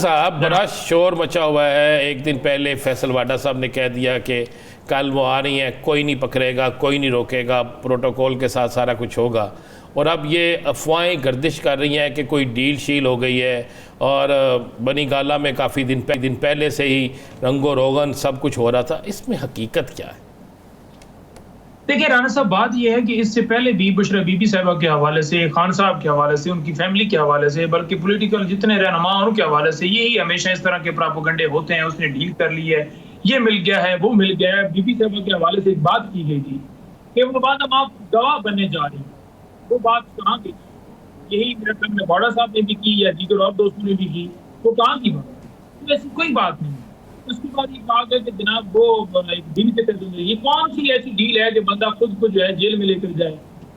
صاحب بڑا شور مچا ہوا ہے. ایک دن پہلے فیصل واڈا صاحب نے کہہ دیا کہ کل وہ آ رہی ہیں, کوئی نہیں پکڑے گا, کوئی نہیں روکے گا, پروٹوکول کے ساتھ سارا کچھ ہوگا. اور اب یہ افواہیں گردش کر رہی ہیں کہ کوئی ڈیل شیل ہو گئی ہے اور بنی گالہ میں کافی دن پہلے سے ہی رنگ و روغن سب کچھ ہو رہا تھا. اس میں حقیقت کیا ہے؟ دیکھیں رانا صاحب, بات یہ ہے کہ اس سے پہلے بھی بشرا بی بی صاحبہ کے حوالے سے, خان صاحب کے حوالے سے, ان کی فیملی کے حوالے سے, بلکہ پولیٹیکل جتنے رہنما ان کے حوالے سے یہی ہمیشہ اس طرح کے پراپوگنڈے ہوتے ہیں. اس نے ڈیل کر لی ہے, یہ مل گیا ہے, وہ مل گیا ہے. بی بی صاحبہ کے حوالے سے ایک بات کی گئی تھی کہ وہ بات اب آپ گواہ بننے جا رہی ہیں. وہ بات کہاں کی؟ یہی میرے خیال میں واڈا صاحب نے بھی کی یا دیگر اور دوستوں نے بھی کی. وہ کہاں کی بات؟ ایسی کوئی بات نہیں. اس کے بعد یہ کہا گیا کہ جناب وہ ایک ڈیل کے تحت, یہ کون سی ایسی ڈیل ہے کہ بندہ خود کو جو ہے جیل میں لے کر جائے,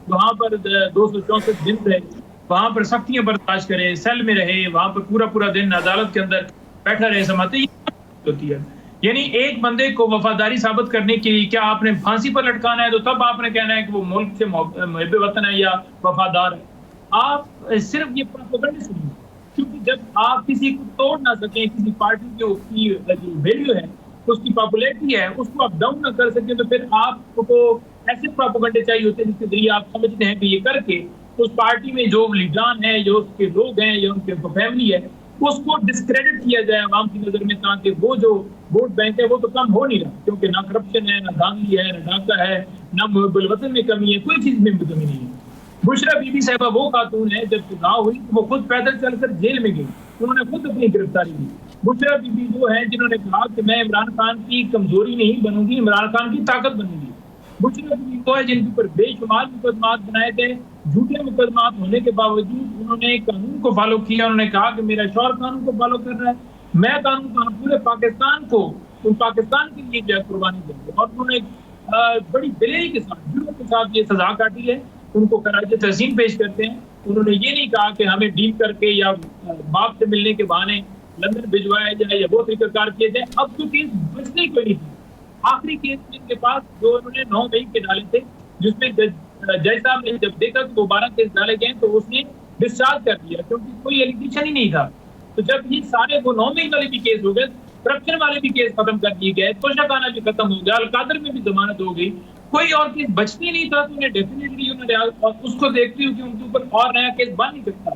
وہاں پر 264 دن رہے, وہاں پر سختیاں برداشت کرے, سیل میں رہے, وہاں پر پورا دن عدالت کے اندر بیٹھا رہے, سماتے یہ ہوتی ہے. یعنی ایک بندے کو وفاداری ثابت کرنے کے لیے کیا آپ نے پھانسی پر لٹکانا ہے تو تب آپ نے کہنا ہے کہ وہ ملک سے محب وطن ہے یا وفادار ہے. آپ صرف یہ پروپیگنڈا سنیے, کیونکہ جب آپ کسی کو توڑ نہ سکیں, کسی پارٹی کی جو ویلیو ہے, اس کی پاپولیرٹی ہے, اس کو آپ ڈاؤن نہ کر سکیں, تو پھر آپ کو ایسے پروپیگنڈے چاہیے ہوتے ہیں جس کے ذریعے آپ سمجھتے ہیں کہ یہ کر کے اس پارٹی میں جو لیڈران ہیں, جو اس کے لوگ ہیں, یا ان کے فیملی ہے, اس کو ڈسکریڈٹ کیا جائے عوام کی نظر میں, تاکہ وہ جو ووٹ بینک ہے وہ تو کم ہو نہیں رہا, کیونکہ نہ کرپشن ہے, نہ دھاندلی ہے, نہ ڈاکہ ہے, نہ محب الوطن میں کمی ہے, کوئی چیز میں کمی نہیں ہے. بشرا بی بی صاحبہ وہ خاتون ہے, جب چناؤ ہوئی تو وہ خود پیدل چل کر جیل میں گئی, انہوں نے خود اپنی گرفتاری دی. بشرا بی بی وہ ہیں جنہوں نے کہا کہ میں عمران خان کی کمزوری نہیں بنوں گی, عمران خان کی طاقت بنوں گی. بشرا بی بی وہ ہے جن کے اوپر بے شمار مقدمات بنائے گئے, جھوٹے مقدمات ہونے کے باوجود انہوں نے قانون کو فالو کیا. انہوں نے کہا کہ میرا شوہر قانون کو فالو کر رہا ہے, میں قانون پورے پاکستان کے لیے جو ہے قربانی دیں گے. اور انہوں نے بڑی دلیری کے ساتھ, جرات کے ساتھ یہ سزا کاٹی ہے. ان کو خراج تحسین پیش کرتے ہیں. انہوں نے یہ نہیں کہا کہ ہمیں ڈیل کر کے یا باپ سے ملنے کے بہانے لندن بھجوایا جائے یا وہ طریقہ کار کیے جائے. اب تو کیس بچنے کو نہیں تھی. آخری کیس ان کے پاس جو انہوں نے 9 مئی کے ڈالے تھے, جس میں جج صاحب نے جب دیکھا کہ وہ 12 کیس ڈالے گئے تو اس نے ڈسچارج کر دیا, کیونکہ کوئی ایلیگیشن ہی نہیں تھا. تو جب یہ سارے وہ 9 مئی والے بھی کیس ہو گئے, کرپشن والے بھی کیس ختم کر دیے گئے, توشہ خانہ بھی ختم ہو گیا, القادر میں بھی ضمانت ہو گئی, کوئی اور کیس بچتی نہیں تھا. تو انہیں ڈیفینیٹلی اس کو دیکھتی ہوں کہ ان کے اوپر اور نیا کیس بن نہیں سکتا.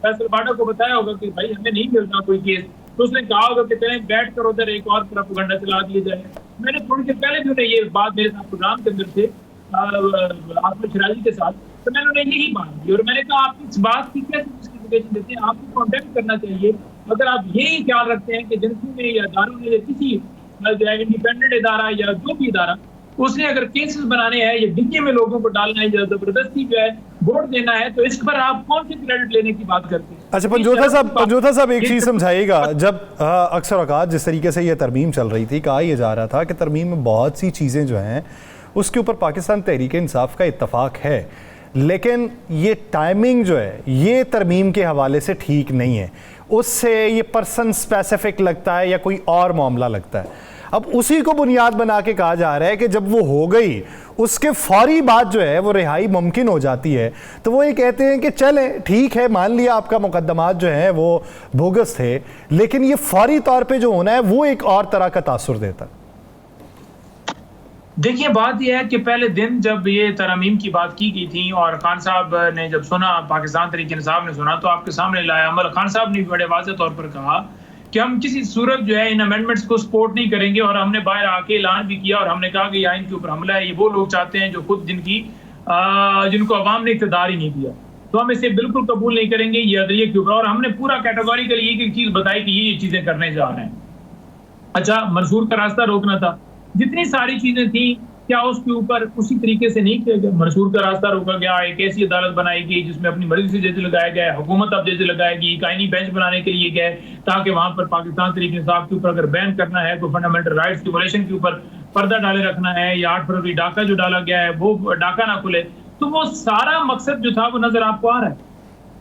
فیصل واڈا کو بتایا ہوگا کہ بھائی ہمیں نہیں ملتا کوئی کیس, تو اس نے کہا ہوگا کہ چلیں بیٹھ کر ادھر ایک اور پروپیگنڈا چلا دیا جائے. میں نے تھوڑی دیر پہلے بھی انہیں یہ بات میرے ساتھ پروگرام کے اندر تھے آصف شرازی کے ساتھ, تو میں نے انہیں یہی بات کی اور میں نے کہا آپ اس بات کی کیسے جسٹیفیکیشن دیتے ہیں؟ آپ کو کانٹیکٹ کرنا چاہیے. اگر آپ یہی خیال رکھتے ہیں کہ ایجنسی میں یا اداروں میں یا کسی انڈیپینڈنٹ ادارہ یا جو بھی ادارہ, اس نے اگر کیسز بنانے ہیں یا ڈگے میں لوگوں کو ڈالنا ہے یا زبردستی جو ہے ووٹ دینا ہے, تو اس پر آپ کون سے کریڈٹ لینے کی بات کرتے ہیں؟ اچھا پنجوتھا صاحب ایک چیز سمجھائیے گا. جب اکثر اوقات جس طریقے سے یہ ترمیم چل رہی تھی, کہا یہ جا رہا تھا کہ ترمیم میں بہت سی چیزیں جو ہیں اس کے اوپر پاکستان تحریک انصاف کا اتفاق ہے, لیکن یہ ٹائمنگ جو ہے یہ ترمیم کے حوالے سے ٹھیک نہیں ہے, اس سے یہ پرسن اسپیسیفک لگتا ہے یا کوئی اور معاملہ لگتا ہے. اب اسی کو بنیاد بنا کے کہا جا رہا ہے کہ جب وہ ہو گئی اس کے فوری بعد جو ہے وہ رہائی ممکن ہو جاتی ہے, تو وہ یہ کہتے ہیں کہ چلیں ٹھیک ہے, مان لیا آپ کا مقدمات جو ہیں وہ بوگس تھے, لیکن یہ فوری طور پہ جو ہونا ہے وہ ایک اور طرح کا تاثر دیتا. دیکھیے بات یہ ہے کہ پہلے دن جب یہ ترامیم کی بات کی گئی تھی اور خان صاحب نے جب سنا, پاکستان تحریک انصاف نے سنا, تو آپ کے سامنے لایا عمل. خان صاحب نے بڑے واضح طور پر کہا کہ ہم کسی صورت جو ہے ان امینڈمنٹس کو سپورٹ نہیں کریں گے, اور ہم نے باہر آ کے اعلان بھی کیا اور ہم نے کہا کہ یہ آئین کے اوپر حملہ ہے. یہ وہ لوگ چاہتے ہیں جو خود جن کو عوام نے اقتدار ہی نہیں دیا, تو ہم اسے بالکل قبول نہیں کریں گے یہ عدلیہ کے اوپر. اور ہم نے پورا کیٹیگوریکلی ایک چیز بتائی کہ یہ چیزیں کرنے جا رہے ہیں. اچھا, منصور کا راستہ روکنا تھا, جتنی ساری چیزیں تھیں کیا اس کے اوپر اسی طریقے سے نہیں کیا گیا؟ منصور کا راستہ روکا گیا, ایک ایسی عدالت بنائی گئی جس میں اپنی مرضی سے جج لگایا گیا, حکومت اب جج لگائے گی, آئینی بینچ بنانے کے لیے گئے تاکہ وہاں پر پاکستان تحریک انصاف کے اوپر اگر بین کرنا ہے تو فنڈامنٹل رائٹس کی وائلیشن کے اوپر پردہ ڈالے رکھنا ہے, یا 8 فروری ڈاکہ جو ڈالا گیا ہے وہ ڈاکہ نہ کھلے. تو وہ سارا مقصد جو تھا وہ نظر آپ کو آ رہا ہے.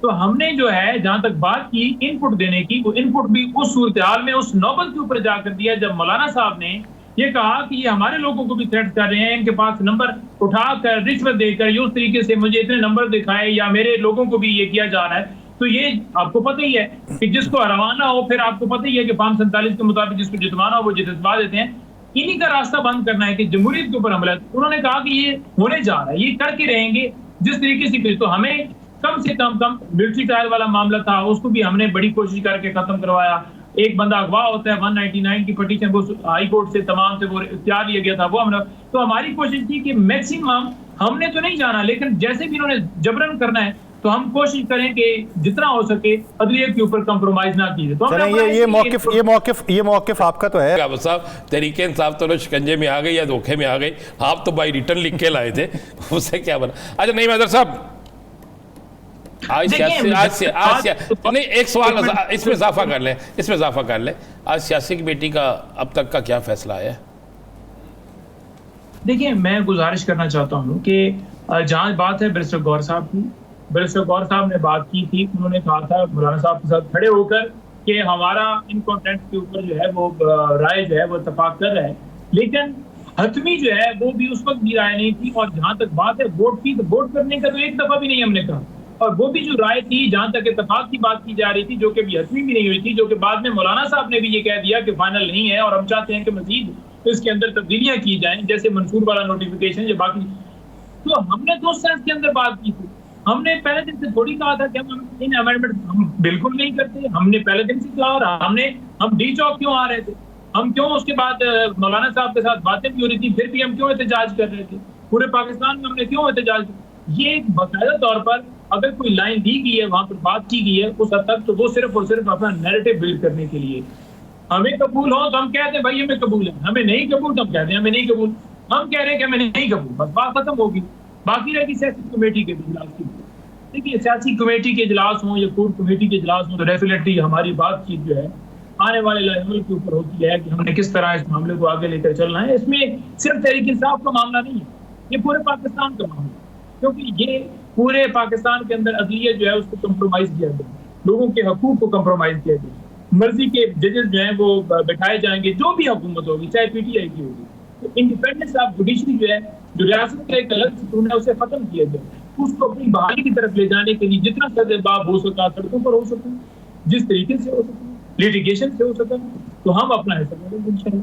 تو ہم نے جو ہے جہاں تک بات کی ان پٹ دینے کی, وہ ان پٹ بھی اس صورتحال میں اس نوبت کے اوپر جا کر دیا جب مولانا صاحب نے یہ کہا کہ یہ ہمارے لوگوں کو بھی تھریٹ کر رہے ہیں, ان کے پاس نمبر اٹھا کر رشوت دے کر یہ اس طریقے سے مجھے اتنے نمبر دکھائے یا میرے لوگوں کو بھی یہ کیا جا رہا ہے. تو یہ آپ کو پتہ ہی ہے کہ جس کو ہروانا ہو پھر آپ کو پتہ ہی ہے کہ فارم 47 کے مطابق جس کو جتوانا ہو وہ جتوا دیتے ہیں. انہی کا راستہ بند کرنا ہے کہ جمہوریت کے اوپر حملہ. انہوں نے کہا کہ یہ ہونے جا رہا ہے, یہ کر کے رہیں گے جس طریقے سے. تو ہمیں کم سے کم ملٹری ٹرائل والا معاملہ تھا, اس کو بھی ہم نے بڑی کوشش کر کے ختم کروایا. ایک بندہ اغوا ہوتا ہے 199 کی پٹیشن وہ ہائی کورٹ سے تمام سے وہ اختیار لیا گیا تھا, وہ ہم نے. تو ہماری کوشش تھی کہ میکسیمم ہم نے تو نہیں جانا, لیکن جیسے بھی انہوں نے جبرن کرنا ہے تو ہم کوشش کریں کہ جتنا ہو سکے عدلیہ کے اوپر کمپرومائز نہ کیجیے. تو یہ موقف آپ کا تو ہے صاحب, تحریک انصاف تو شکنجے میں آ گئی یا دھوکے میں آ گئی, آپ تو بائی ریٹرن لکھ کے لائے تھے, اس سے کیا بنا. اچھا نہیں مہدر صاحب, نہیں ایک سوال اس میں اضافہ کر لیں, آج سیاسی کمیٹی کا اب تک کا کیا فیصلہ آیا ہے؟ دیکھیں میں گزارش کرنا چاہتا ہوں کہ جہاں بات ہے بیرسٹر گور صاحب کی, بیرسٹر گور صاحب نے بات کی تھی, انہوں نے کہا تھا مولانا صاحب کے ساتھ کھڑے ہو کر کہ ہمارا ان کانٹینٹ کے اوپر جو ہے وہ رائے جو ہے وہ اتفاق کر رہا ہے, لیکن حتمی جو ہے وہ بھی اس وقت بھی رائے نہیں تھی. اور جہاں تک بات ہے ووٹ کی, تو ووٹ کرنے کا تو ایک دفعہ بھی نہیں ہم نے کہا, اور وہ بھی جو رائے تھی جہاں تک اتفاق کی بات کی جا رہی تھی جو کہ بھی حتمی بھی نہیں ہوئی تھی, جو کہ بعد میں مولانا صاحب نے بھی یہ کہہ دیا کہ فائنل نہیں ہے اور ہم چاہتے ہیں کہ مزید اس کے اندر تبدیلیاں کی جائیں, جیسے منصور والا نوٹیفیکیشن یا باقی. تو ہم نے تو اس سینس کے اندر بات کی تھی. ہم نے پہلے دن سے تھوڑی کہا تھا کہ ہم امینڈمنٹ ہم بالکل نہیں کرتے. ہم نے پہلے دن سے کہا, اور ہم ڈی چوک کیوں آ رہے تھے, ہم کیوں اس کے بعد مولانا صاحب کے ساتھ باتیں بھی ہو رہی تھی, پھر بھی ہم کیوں احتجاج کر رہے تھے, پورے پاکستان میں ہم نے کیوں احتجاج کیا. یہ ایک باقاعدہ طور پر اگر کوئی لائن دی گئی ہے, وہاں پر بات کی گئی ہے اس حد تک, تو وہ صرف اور صرف اپنا نیریٹو بلڈ کرنے کے لیے. ہمیں قبول ہو تو ہم کہتے ہیں بھائی ہمیں قبول ہے, ہمیں نہیں قبول تو ہم کہتے ہیں ہمیں نہیں قبول. ہم کہہ رہے ہیں کہ ہمیں نہیں قبول, بس بات ختم ہوگی. باقی رہے گی سیاسی کمیٹی کے اجلاس کی. دیکھیے سیاسی کمیٹی کے اجلاس ہوں یا کور کمیٹی کے اجلاس ہوں, تو ڈیفینیٹلی ہماری بات چیت جو ہے آنے والے لائحے کے اوپر ہوتی ہے کہ ہم نے کس طرح اس معاملے کو آگے لے کر چلنا ہے. اس میں صرف تحریک انصاف کا معاملہ نہیں ہے, یہ پورے پاکستان کا معاملہ ہے, کیونکہ یہ پورے پاکستان کے اندر عدلیہ جو ہے اس کو کمپرومائز کیا گیا, لوگوں کے حقوق کو کمپرومائز کیا گیا. مرضی کے ججز جو ہیں وہ بٹھائے جائیں گے, جو بھی حکومت ہوگی چاہے پی ٹی آئی کی ہوگی. تو انڈیپینڈنس آف جوڈیشری جو ہے, جو ریاست کا ایک الگ ستون ہے, اسے ختم کیا گیا. اس کو اپنی بحالی کی طرف لے جانے کے لیے جتنا سد باب ہو سکا, سڑکوں پر ہو سکا, جس طریقے سے ہو سکا, لیٹیگیشن سے ہو سکا, تو ہم اپنا حصہ کریں گے انشاءاللہ.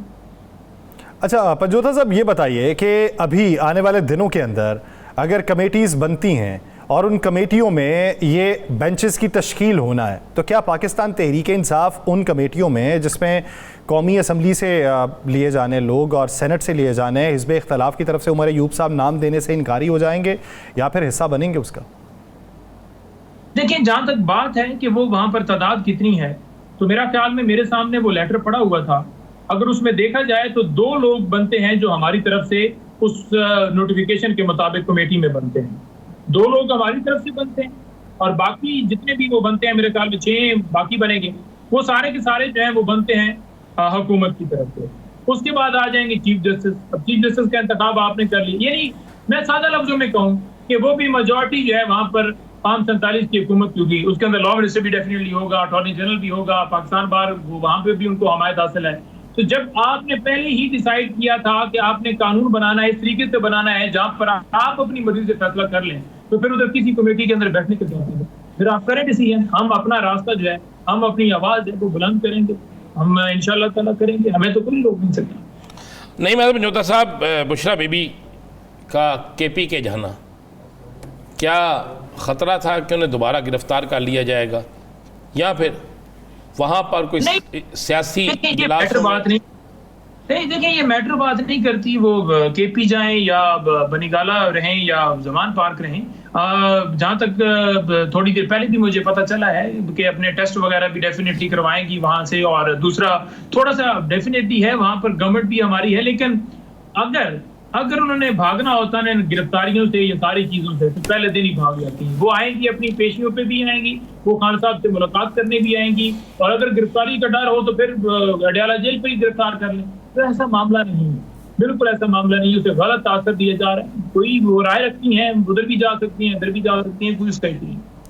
اچھا پنجوتا صاحب یہ بتائیے کہ ابھی آنے والے دنوں کے اندر اگر کمیٹیز بنتی ہیں اور ان کمیٹیوں میں یہ بینچز کی تشکیل ہونا ہے, تو کیا پاکستان تحریک انصاف ان کمیٹیوں میں جس میں قومی اسمبلی سے لیے جانے لوگ اور سینٹ سے لیے جانے, حزب اختلاف کی طرف سے عمر ایوب صاحب نام دینے سے انکاری ہو جائیں گے یا پھر حصہ بنیں گے اس کا؟ دیکھیں جہاں تک بات ہے کہ وہ وہاں پر تعداد کتنی ہے, تو میرا خیال میں میرے سامنے وہ لیٹر پڑا ہوا تھا, اگر اس میں دیکھا جائے تو 2 لوگ بنتے ہیں جو ہماری طرف سے اس نوٹیفیکیشن کے مطابق کمیٹی میں بنتے ہیں, 2 لوگ ہماری طرف سے بنتے ہیں, اور باقی جتنے بھی وہ بنتے ہیں میرے خیال میں 6 باقی بنیں گے, وہ سارے کے سارے جو ہیں وہ بنتے ہیں حکومت کی طرف سے. اس کے بعد آ جائیں گے چیف جسٹس. اب چیف جسٹس کا انتخاب آپ نے کر لی, یعنی میں سادہ لفظوں میں کہوں کہ وہ بھی میجورٹی جو ہے وہاں پر فارم 47 کی حکومت کی ہوگی, اس کے اندر لا منسٹر بھی ڈیفینیٹلی ہوگا, اٹارنی جنرل بھی ہوگا, پاکستان بار وہاں پہ بھی ان کو حمایت حاصل ہے. تو جب آپ نے پہلے ہی ڈیسائیڈ کیا تھا کہ آپ نے قانون بنانا ہے, اس طریقے سے بنانا ہے جہاں پر آپ اپنی مرضی سے فیصلہ کر لیں, تو پھر ادھر کسی کمیٹی کے اندر بیٹھنے کی ضرورت نہیں. پھر آپ کریں ڈیسیژن, ہم اپنا راستہ جو ہے, ہم اپنی آواز ہے وہ بلند کریں گے, ہم انشاءاللہ تعالیٰ کریں گے, ہمیں تو کوئی روک نہیں سکتا. نہیں مطلب پنجوتا صاحب, بشرا بی بی کا کے پی کے جانا, کیا خطرہ تھا کہ انہیں دوبارہ گرفتار کر لیا جائے گا, یا پھر وہاں پر کوئی سیاسی بات نہیں؟ دیکھیں یہ میٹر بات نہیں کرتی, وہ کے پی جائیں یا بنیگالہ رہیں یا زمان پارک رہیں. جہاں تک تھوڑی دیر پہلے بھی مجھے پتہ چلا ہے کہ اپنے ٹیسٹ وغیرہ بھی ڈیفینیٹلی کروائیں گی وہاں سے, اور دوسرا تھوڑا سا ڈیفینیٹلی ہے وہاں پر گورنمنٹ بھی ہماری ہے, لیکن اگر انہوں نے بھاگنا ہوتا نا گرفتاریوں سے یا ساری چیزوں سے, تو پہلے دن ہی بھاگ جاتی ہیں. وہ آئیں گی اپنی پیشیوں پہ بھی آئیں گی, وہ خان صاحب سے ملاقات کرنے بھی آئیں گی, اور اگر گرفتاری کا ڈر ہو تو پھر اڈیالہ جیل پہ ہی گرفتار کر لیں. تو ایسا معاملہ نہیں ہے, بالکل ایسا معاملہ نہیں ہے, اسے غلط تاثر دیا جا رہا ہے. کوئی وہ رائے رکھتی ہیں ادھر بھی جا سکتی ہیں, ادھر بھی جا سکتی ہیں, کوئی اس کا ہی نہیں.